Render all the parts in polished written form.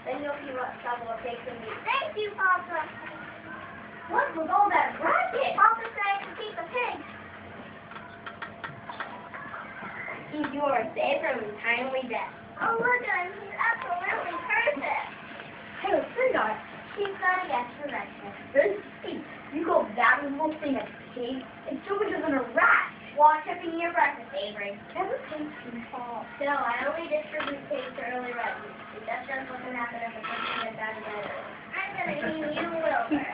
Then you'll see what trouble it takes to me. Thank you, Papa. What was all that racket? Papa said to keep the pigs. He's yours. Save from timely death. Oh, look at him. He's absolutely perfect. Hey, sweetheart. She's got to get for breakfast. Hey, you go that little thing of pig. It's so much than a rat. Watch up in your breakfast, Avery. Never takes too far. Still, I only distribute pigs to early residents. That's just what's going to happen if a person gets out of bed early. I'm going to name you Wilbur.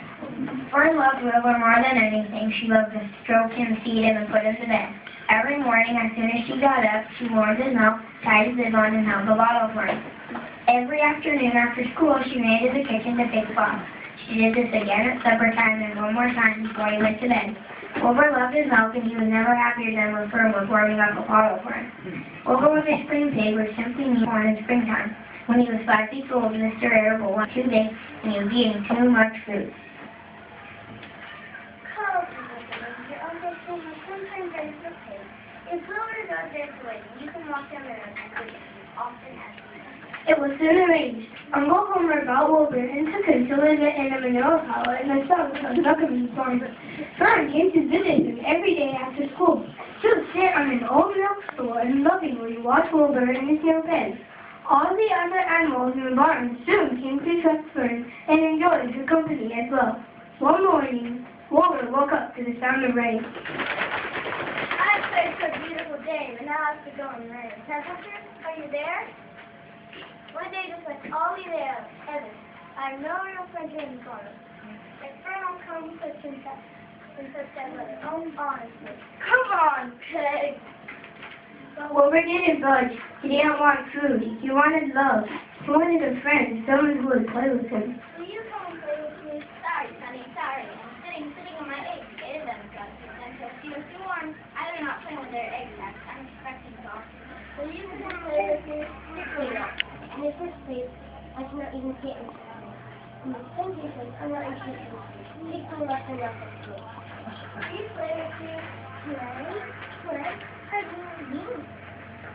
Fern loved Wilbur more than anything. She loved to stroke him, feed him, and put him to bed. Every morning, as soon as she got up, she warmed his milk, tied his bib on, and held the bottle for him. Every afternoon after school, she ran to the kitchen to pick bottles. She did this again at supper time and one more time before he went to bed. Wilbur loved his milk, and he was never happier than when Fern was warming up a bottle for him. Wilbur was a spring pig, which simply means born in springtime. When he was 5 weeks old, Mr. Arable went too big, and he was eating too much food. Sometimes there's a pig. If Wilbur goes this way, you can walk down there and often as It was soon arranged. Uncle Homer got Wilbur and took him to live in a manure hollow in the south of Duckerman's farm. Fern came to visit him every day after school. She would sit on an old milk stool and lovingly watch Wilbur in his new pen. All the other animals in the barn soon came to trust Fern and enjoyed her company as well. One morning, Wilbur woke up to the sound of rain. I played for a beautiful day, but now I have to go and rain. Professor, are you there? One day just like all the there, heaven. I have no real friends here in the corner. If Fern will come to confess that letter. Oh, honestly. Come on, pig! Wilbur didn't budge. He didn't want food. He wanted love. He wanted a friend, someone who would play with him. Will you come and play with me? Sorry, honey, sorry. I'm sitting on my eggs. It is unexpected. And so she was too warm. I do not play with their egg sacs. I'm expecting soft. Will you come and play with me? In the first place, I cannot even get into it. In the second place, I'm not interested. Take the left and left of me. Please play with me. Play? I really mean.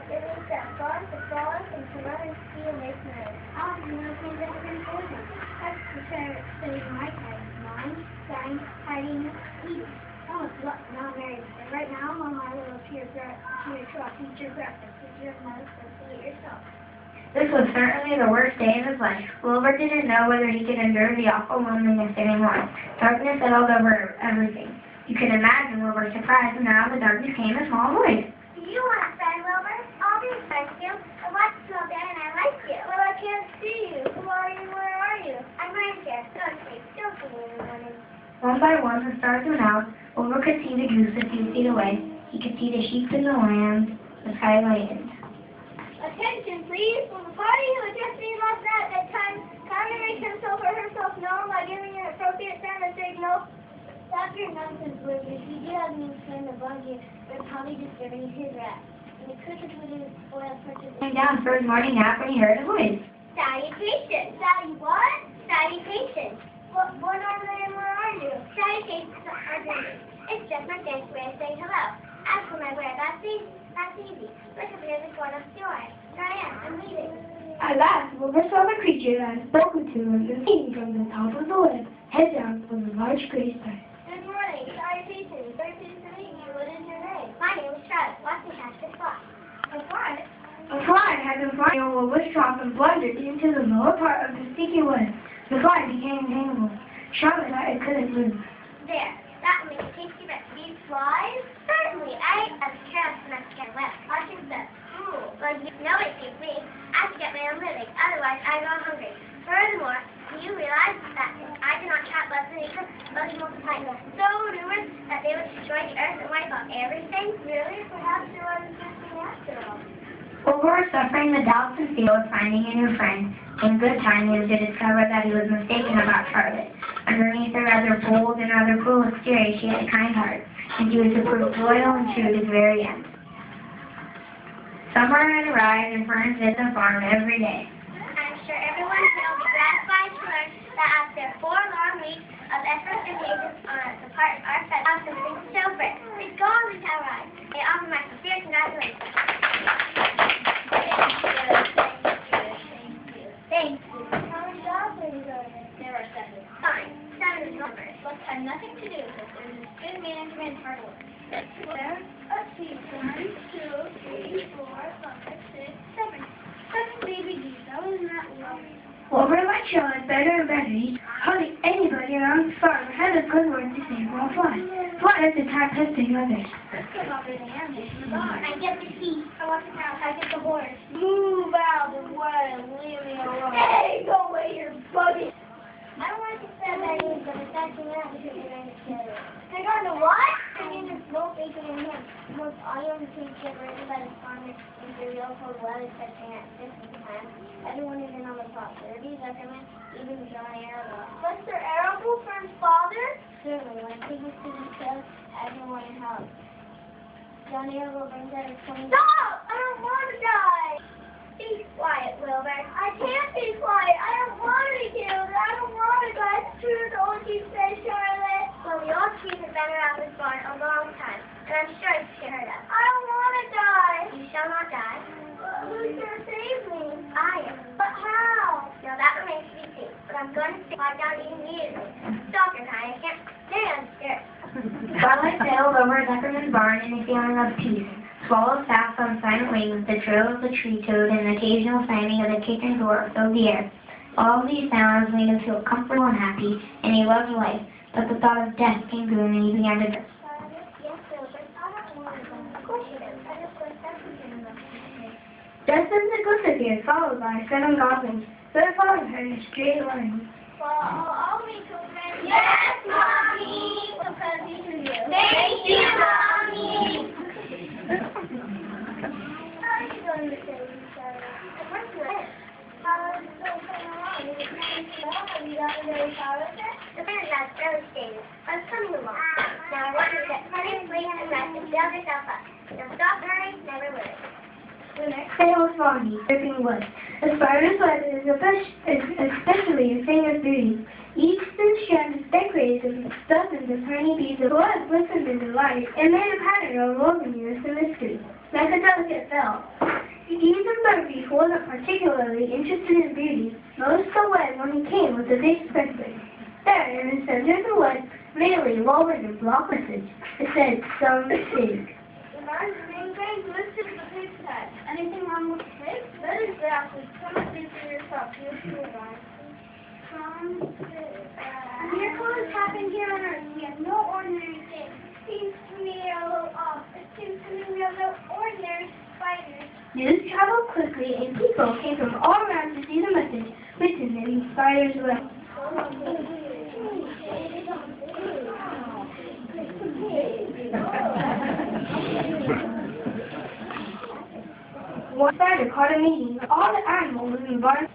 It means that fun, to fall, and to run and ski and make noise. I'll do nothing that is important. That's the fair spending my time. Mine, dying, hiding, eating. Oh, look, now I'm married. And right now, I'm on my little tear truck, teacher breakfast. It's your mother, so see it yourself. This was certainly the worst day of his life. Wilbur didn't know whether he could endure the awful loneliness anymore. Darkness settled over everything. You can imagine Wilbur's surprise when out of the darkness came a small voice. Do you want a friend, Wilbur? I'll be friends with you. I watched you all day and I like you. Well, I can't see you. Who are you? Where are you? I'm right here. Don't sleep. Don't see me in the morning. One by one, the stars went out. Wilbur could see the goose a few feet away. He could see the sheep and the lambs. The sky lightened. Attention, please. Will the party who addressed me last night at that time kindly make himself or herself known by giving an appropriate sound and signal? Stop your nonsense, Wilbur. If you do have any friend above you, they're probably just giving his rat. And the crickets would do spoil purchase. He came down for his morning nap when he heard a voice. Salutations. Sally what? Salutations. What are they and where are you? Salutations are greetings. It's just my fancy way of saying hello. As for my where, that's easy. Look up here the corner of the door. Here I am. I'm leaving. At last, Wilbur saw the creature that had spoken to him and seen from the top of the lid, head down from the large gray sky. Good morning. Salutations. Very pleased to meet you. What is your name? My name is Travis. Watch me catch this fly. A fly? A fly had been flying over Wilbur's trough and blundered into the lower part of the sticky wood. The fly became entangled. Charlotte thought it couldn't move. There. That will make a tasty bit. These flies? Certainly. I am Travis and I have to get wet. Watching the cool. Well, you know it seems me. I have to get my own living. Otherwise, I go hungry. Furthermore, do you realize that if I do not trap bugs in nature, bugs multiply so numerous that they would destroy the earth and wipe out everything? Really? Perhaps there wasn't something after all. Wilbur was suffering the doubts and fear of finding a new friend. In good time, he was to discover that he was mistaken about Charlotte. Underneath her rather bold and rather cruel exterior, she had a kind heart, and she was to prove loyal and true to the very end. Summer had arrived, and Fern visited the farm every day. I'm sure everyone here will be gratified to learn that after 4 long weeks of effort and patience on the part of our friends, have something to show for it. Please go on the tower ride. I offer my sincere congratulations. Thank you. had nothing to do with it. It was just good management and hard work. Let's see, 1, 2, 3, 4, 5, 6, 7. 7 baby geese. That wasn't that long. Over my children, better and better eat. Hardly anybody around the farm had a good word to say about fly. Fly is the top testing others. I get the sheep. I want the cow. I get the horse. Move out of the way and leave me alone. Hey, go away, you're bugging. I don't want to say that either, but it's actually not because you're going to kill it. I got the what? I mean, there's no bacon in him. Most audio tapes get written by the farmers in the real cold weather testing at Christmas time. Everyone is in on the plot. Derby, Zuckerman, even John Arable. Mr. Arable for his father? Certainly. When people see him kill, everyone helps. John Arable brings out his 20. Stop! I don't want to die! Be quiet, Wilbur. I can't be quiet. I don't want to be killed. I don't want to die. It's true what the old chief says, Charlotte. Well, the old chief has been around this barn a long time, and I'm sure it's heard of. I don't want to die. You shall not die. Who's going to save me? I am. But how? Now that remains to be seen. But I'm going to fly down immediately. Stop your kind. I can't stand scared. Twilight settled over Zuckerman's barn in a feeling of peace. Swallows fast on silent wings, the trill of the tree toad and the occasional slamming of the kitchen door filled the air. All these sounds made him feel comfortable and happy, and he loved life, but the thought of death came to him and he began to drift. Just as the goose appeared, followed by 7 goblins, they followed her in a straight line. Follow me, children. Yes, Mommy. Because you can do. Thank you, Mommy. The band has early stages. I'm coming along. Now I want you to get plenty of sleep and rest and build yourself up. Now stop hurrying, never worry. The next day was foggy, dripping wet. The spider's web is especially a thing of beauty. Each thin strand is decorated with dozens of tiny beads of blood glistened in the light and made a pattern of woven-ness and mystery, like a delicate bell. Even Murphy, who wasn't particularly interested in beauty, noticed the web when he came with a big speckling. There, in the center of the web, merely lowered in block message. It said, "Some mistake." Anything wrong with the pig? That is exactly. Come and see for yourself. You'll see it on. A miracle has happened here on Earth. We have no ordinary thing. It seems to me we have no ordinary spiders. News traveled quickly, and people came from all around to see the message written in the spider's web. One spider called a meeting with all the animals in the barn.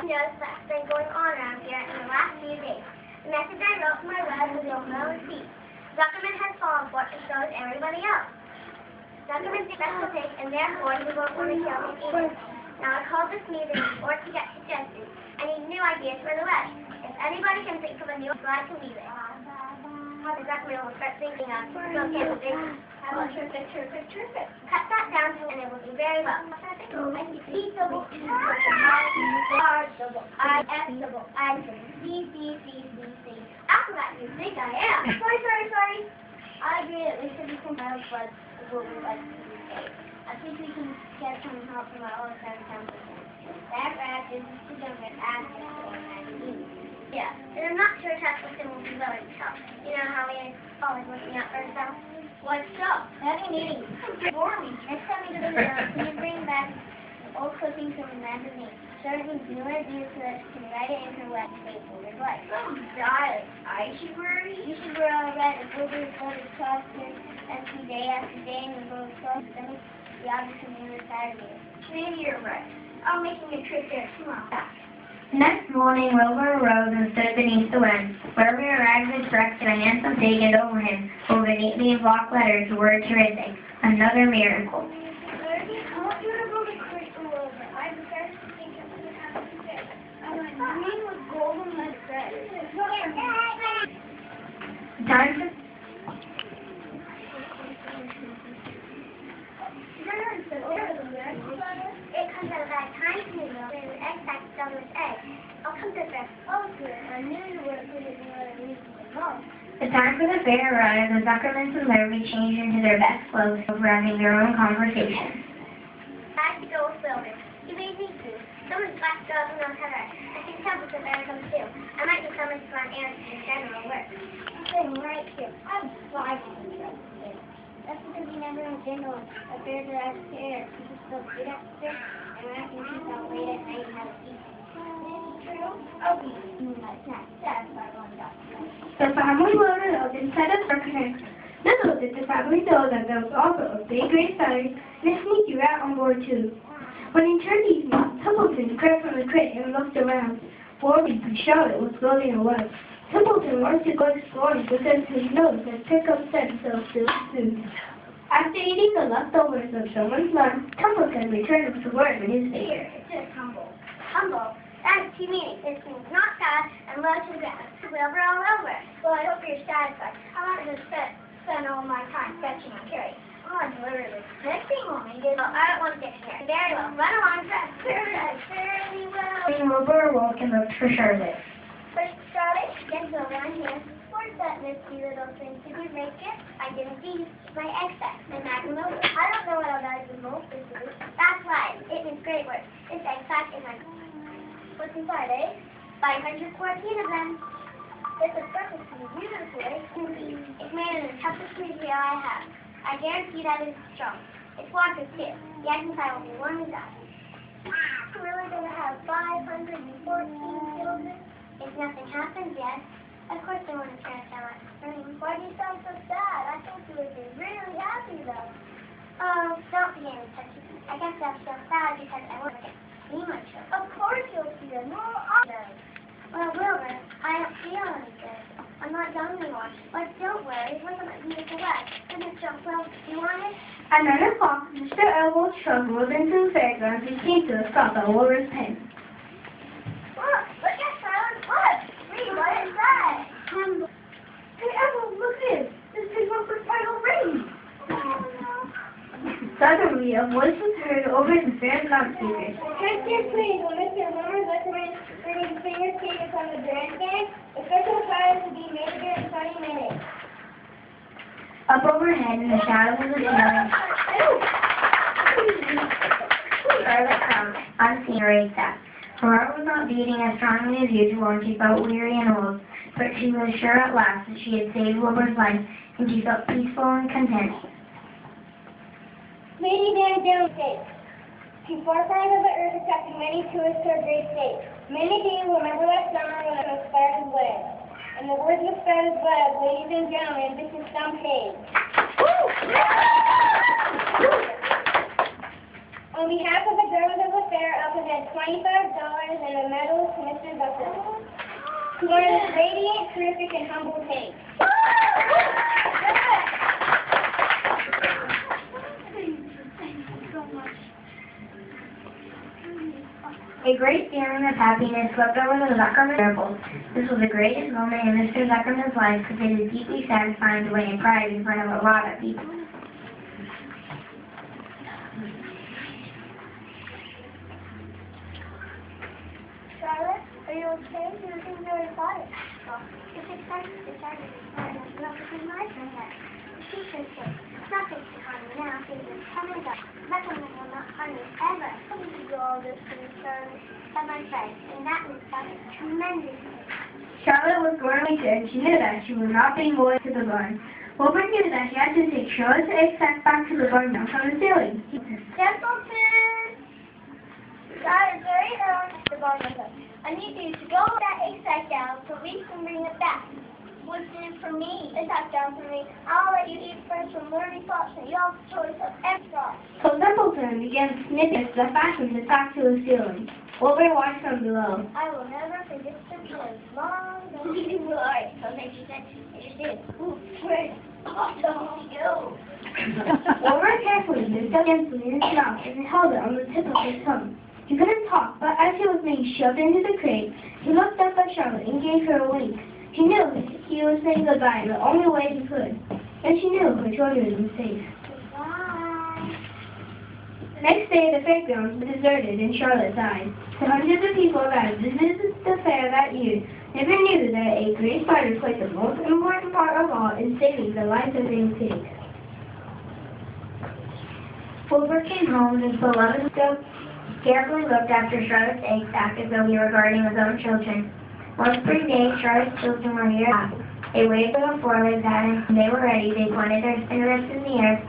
Knows what's been going on around here in the last few days. The message I wrote from my web was you'll know and see. Zuckerman has fallen for it and so has everybody else. Zuckerman's a special pig and therefore he won't want to kill me either. Now I called this meeting in order to get suggestions. I need new ideas for the web. If anybody can think of a new one, I can leave it. How does Zuckerman will start thinking of so can the big terrific. Cut that down and it will do very well. Double R double I S double I C. After that you think I am. Sorry. I agree that we should be compiled, but what we like to say. I think we can get some help from our own friend Templeton. That rat is to them and ask for and yeah, and I'm not sure Templeton will be willing to help. You know how he is always looking out for himself. What's up? Having meetings. For me. Next time you go to the can you bring back old clippings from the magazine? Certain new ideas so that you can write it in her web page for your life. Oh, darling. I should worry. You should wear all red and blueberry floated sausages and see day after day in the little clothes. Then the object on the other side of you. Maybe you're right. I'm making a trip there tomorrow. Next morning, Wilbur arose and stood beneath the web. Wilbur arrived with breakfast and a handsome pig and over him, over neatly in block letters, the word terrific. Another miracle. Time for... It comes out of that tiny needle, and the egg sacs don't Oh, good. I knew you would have put it in where I needed to go. The time for the fair arrived. The suckerments and larvae changed into their best clothes, having their own conversation. I have to go filming. You may need to. Someone's black girls and I'll have her. I can tell because they're come too. I might just come into my errands and general work. I'm sitting right here. I'm driving right here. That's because you never in general affairs are out there. People still get upstairs and I can keep out late at night and have a eat. True? I'll be eating my snack. That's why I want to. The family loaded up inside a circus. Little did the family know that there was also a big great size and a sneaky rat on board too. When he turned evening, Templeton crept from the crate and looked around. Bobby and Charlotte was floating away. Templeton wanted to go exploring because his nose had picked up scents of food. After eating the leftovers of someone's lunch, Templeton returned to work with his face. Here, it says humble. Humble? That's two meanings. This means not sad and low to ground. Wilbur all over. Well, I hope you're satisfied. I want to just spend all my time fetching and carrying. I'm literally fixing one. I don't want to dictionary. Very well. Run along, press. Fairly well. Wilbur awoke and looked for Charlotte. First, Charlotte, get around here. Where's that nifty little thing? Did you make it? I didn't see my egg-sack, my magnum opus. I don't know what all that is most of it. That's right. It means great work. This egg-sack is my... What's inside, eh? 514 of them. This is perfectly beautiful, eh? It's made in the toughest material I have. I guarantee that it's strong. It's waterproof too. The eggs inside will be warm as ice. We're really going to have 514 children? If nothing happens yet. Of course they want to turn us out. Why do you sound so sad? I think you would be really happy though. Oh, don't be any touchy. I guess I'm so sad because I won't get to see my children. Of course you'll see them. More often. Well, Wilbur, I don't feel any good. I'm not young anymore. But don't worry, look at my beautiful leg. Isn't it so well? Do you want it? At 9 o'clock, Mr. Elbow struggled into the fairgrounds and came to a stop at Wilbur's pen. Look at Charlotte's foot. Read what it says. Hey, Elbow, look at this. This is Wilbur's final ring. Oh, no. Suddenly, a voice was heard over the fair loudspeaker. Next year, please, will Mr. Wilbur recommend bringing finger skates on the bandstand? The special prize will be made during 20 minutes. Up overhead in the shadows of the ceiling, Charlotte crouched, unseen her egg-sack. Her heart was not beating as strongly as usual, and she felt weary and old, but she was sure at last that she had saved Wilbur's life, and she felt peaceful and content. Many damn states. To four corners of the earth accepting many tourists to a great state. Many do you remember that summer when it was Sparta's wedding. In the words of Sparta's blood, ladies and gentlemen, this is some page. On behalf of the girls of the fair, I'll present $25 and a medal to Mr. Zucker, who won this radiant, terrific, and humble take. A great feeling of happiness swept over the Zuckerman circle. This was the greatest moment in Mr. Zuckerman's life because it is deeply satisfying to win a prize in front of a lot of people. Charlotte, are you okay? You seem very quiet. Oh, it's exciting. It's hard to be quiet. I'm not looking my friend yet. The teacher's sick. Nothing to harm me now. Things are coming up. Nothing will not harm me ever. I need to do all this for the service of my friends, and that means something tremendous. Charlotte was going to, and she knew that she was not being voiced to the barn. Wilbur knew that he had to take Charlotte's egg-sack back to the barn down from the ceiling. Templeton! That is very early, Mr. Barnum. I need you to go with that egg-sack down so we can bring it back. What's in it for me? It's not down for me. I'll let you eat first from learning thoughts and you have a choice of extra. So Templeton began snipping the fastened it back to the ceiling. Wilbur watched from below. I will never forget the as long as you will. Alright, so then she said, ooh, where's awesome you? Wilbur carefully moved against the man's mouth and held it on the tip of his tongue. He couldn't talk, but as he was being shoved into the crate, he looked up at Charlotte and gave her a wink. She knew he was saying goodbye in the only way he could, and she knew her children would be safe. Goodbye. Next day, the fairgrounds were deserted and Charlotte died. The hundreds of people that visited the fair that year never knew that a gray spider played the most important part of all in saving the life of a pig. Wilbur came home and his beloved goat carefully looked after Charlotte's eggs, acted though he were guarding his own children. One spring day, Charlotte's children were here. They waved their forelegs at him. When they were ready, they pointed their spinnerets in the air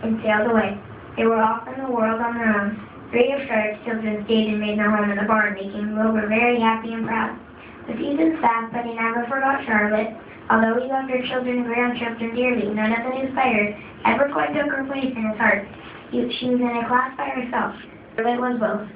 and sailed away. They were off in the world on their own. 3 of Charlotte's children stayed and made their home in the barn, making Wilbur very happy and proud. The seasons passed, but he never forgot Charlotte. Although he loved her children and grandchildren dearly, none of the new spiders ever quite took her place in his heart. She was in a class by herself. Charlotte was both.